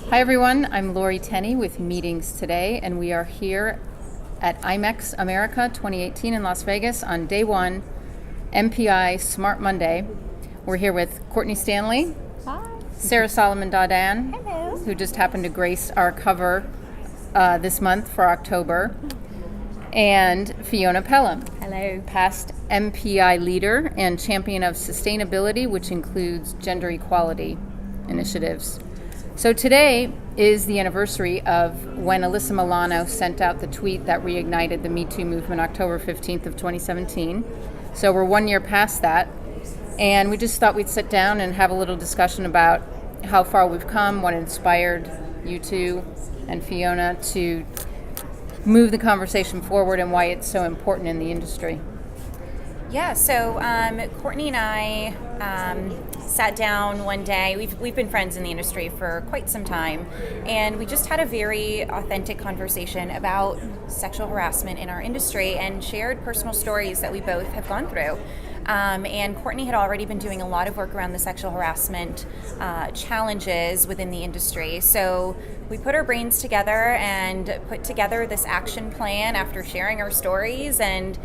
Hi everyone, I'm Lori Tenney with Meetings Today, and we are here at IMEX America 2018 in Las Vegas on day one, MPI Smart Monday. We're here with Courtney Stanley, Hi. Sarah Soliman Daudin, Hello. who just happened to grace our cover this month for October, and Fiona Pelham, Hello. past MPI leader and champion of sustainability, which includes gender equality initiatives. So today is the anniversary of when Alyssa Milano sent out the tweet that reignited the Me Too movement October 15th of 2017. So we're 1 year past that, and we just thought we'd sit down and have a little discussion about how far we've come, what inspired you two and Fiona to move the conversation forward, and why it's so important in the industry. Yeah, so Courtney and I sat down one day. We've been friends in the industry for quite some time, and we just had a very authentic conversation about sexual harassment in our industry and shared personal stories that we both have gone through. And Courtney had already been doing a lot of work around the sexual harassment challenges within the industry. So we put our brains together and put together this action plan after sharing our stories, and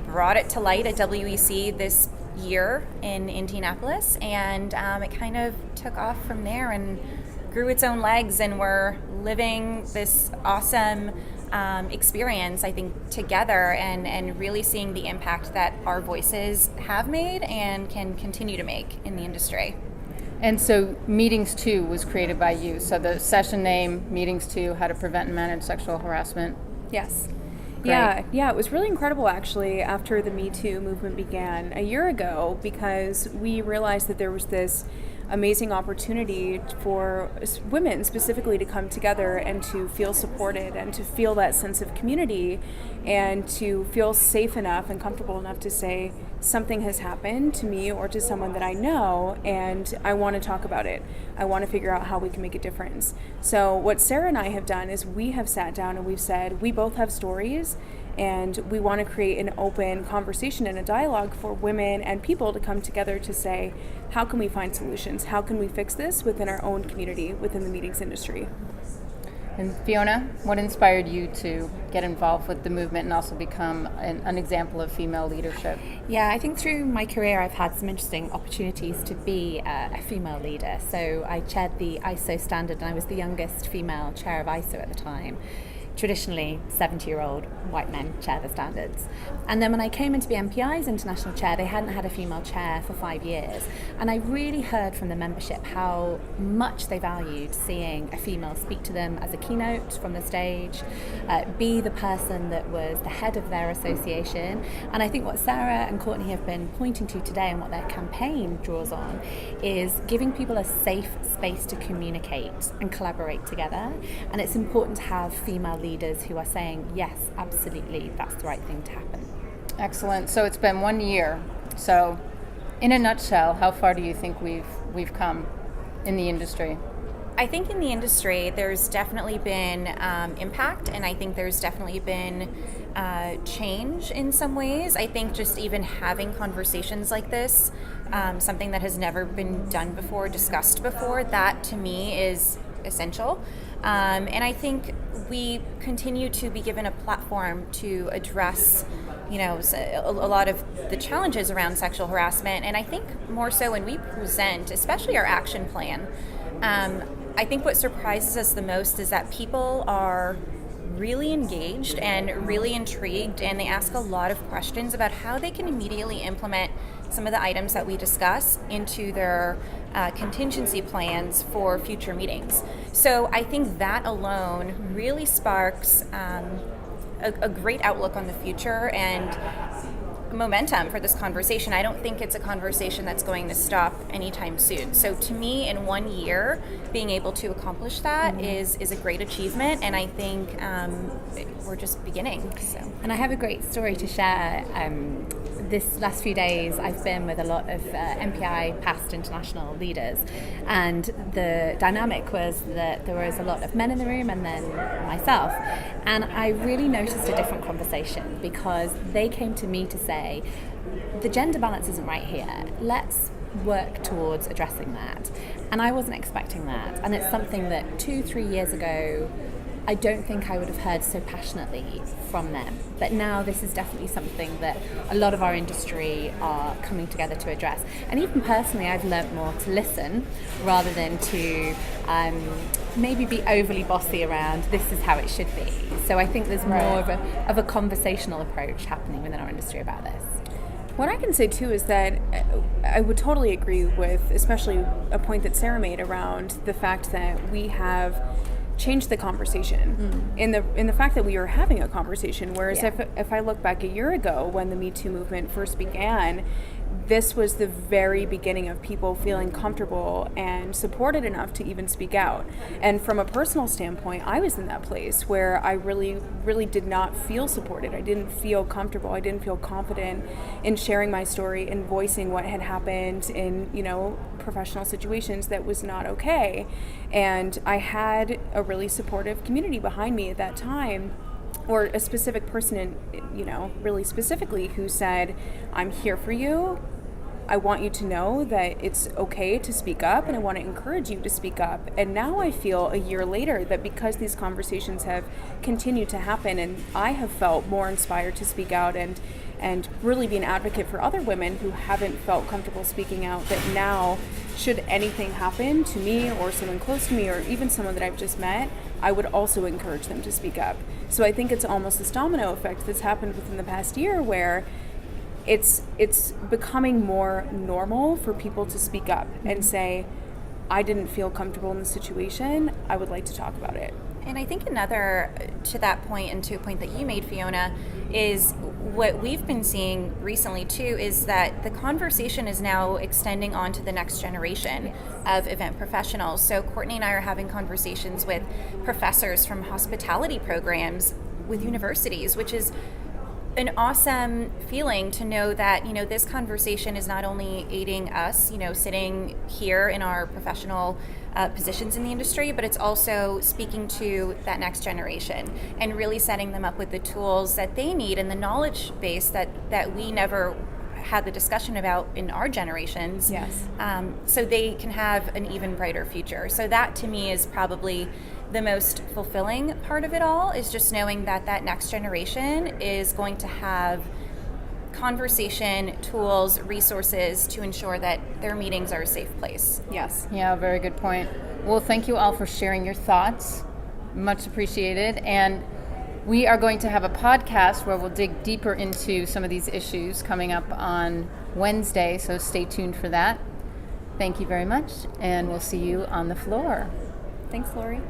brought it to light at WEC this year in Indianapolis. And it kind of took off from there and grew its own legs, and we're living this awesome experience, I think, together, and really seeing the impact that our voices have made and can continue to make in the industry. And so Meetings 2 was created by you. So the session name, Meetings 2, How to Prevent and Manage Sexual Harassment. Yes. Great. Yeah, it was really incredible actually after the Me Too movement began a year ago, because we realized that there was this amazing opportunity for women specifically to come together and to feel supported and to feel that sense of community and to feel safe enough and comfortable enough to say something has happened to me or to someone that I know, and I want to talk about it. I want to figure out how we can make a difference. So what Sarah and I have done is we have sat down and we've said we both have stories, and we want to create an open conversation and a dialogue for women and people to come together to say, how can we find solutions? How can we fix this within our own community, within the meetings industry? And Fiona, what inspired you to get involved with the movement and also become an example of female leadership? Yeah, I think through my career I've had some interesting opportunities to be a female leader. So I chaired the ISO standard, and I was the youngest female chair of ISO at the time. Traditionally, 70-year-old white men chair the standards. And then when I came into the MPI's international chair, they hadn't had a female chair for 5 years. And I really heard from the membership how much they valued seeing a female speak to them as a keynote from the stage, be the person that was the head of their association. And I think what Sarah and Courtney have been pointing to today, and what their campaign draws on, is giving people a safe space to communicate and collaborate together. And it's important to have female leaders who are saying, yes, absolutely, that's the right thing to happen. Excellent. So it's been 1 year. So in a nutshell, how far do you think we've come in the industry? I think in the industry there's definitely been impact, and I think there's definitely been change in some ways. I think just even having conversations like this, something that has never been done before, discussed before, that to me is essential. And I think we continue to be given a platform to address, a lot of the challenges around sexual harassment. And I think more so when we present, especially our action plan, I think what surprises us the most is that people are really engaged and really intrigued, and they ask a lot of questions about how they can immediately implement some of the items that we discuss into their contingency plans for future meetings. So I think that alone really sparks a great outlook on the future and momentum for this conversation. I don't think it's a conversation that's going to stop anytime soon. So to me, in 1 year, being able to accomplish that is a great achievement, and I think we're just beginning. So. And I have a great story to share. This last few days I've been with a lot of MPI past international leaders, and the dynamic was that there was a lot of men in the room and then myself, and I really noticed a different conversation, because they came to me to say, the gender balance isn't right here. Let's work towards addressing that. And I wasn't expecting that. And it's something that 2-3 years ago, I don't think I would have heard so passionately from them. But now this is definitely something that a lot of our industry are coming together to address. And even personally, I've learnt more to listen rather than to maybe be overly bossy around this is how it should be. So I think there's more of a conversational approach happening within our industry about this. What I can say too is that I would totally agree with, especially a point that Sarah made around the fact that we have changed the conversation in the fact that we are having a conversation. Whereas if I look back a year ago when the Me Too movement first began, this was the very beginning of people feeling comfortable and supported enough to even speak out. And from a personal standpoint, I was in that place where I really, really did not feel supported. I didn't feel comfortable. I didn't feel confident in sharing my story and voicing what had happened in, professional situations that was not okay. And I had a really supportive community behind me at that time, or a specific person, really specifically, who said, I'm here for you. I want you to know that it's okay to speak up, and I want to encourage you to speak up. And now I feel a year later that because these conversations have continued to happen, and I have felt more inspired to speak out and really be an advocate for other women who haven't felt comfortable speaking out, that now, should anything happen to me or someone close to me or even someone that I've just met, I would also encourage them to speak up. So I think it's almost this domino effect that's happened within the past year where it's becoming more normal for people to speak up and say, I didn't feel comfortable in the situation, I would like to talk about it. And I think another, to that point and to a point that you made, Fiona, is what we've been seeing recently too is that the conversation is now extending on to the next generation of event professionals. So Courtney and I are having conversations with professors from hospitality programs with universities, which is an awesome feeling to know that, this conversation is not only aiding us, sitting here in our professional positions in the industry, but it's also speaking to that next generation and really setting them up with the tools that they need and the knowledge base that we never had the discussion about in our generations. Yes. So they can have an even brighter future. So that to me is probably the most fulfilling part of it all, is just knowing that next generation is going to have conversation, tools, resources to ensure that their meetings are a safe place. Yes. Yeah, very good point. Well, thank you all for sharing your thoughts. Much appreciated. And we are going to have a podcast where we'll dig deeper into some of these issues coming up on Wednesday, so stay tuned for that. Thank you very much, and we'll see you on the floor. Thanks, Lori.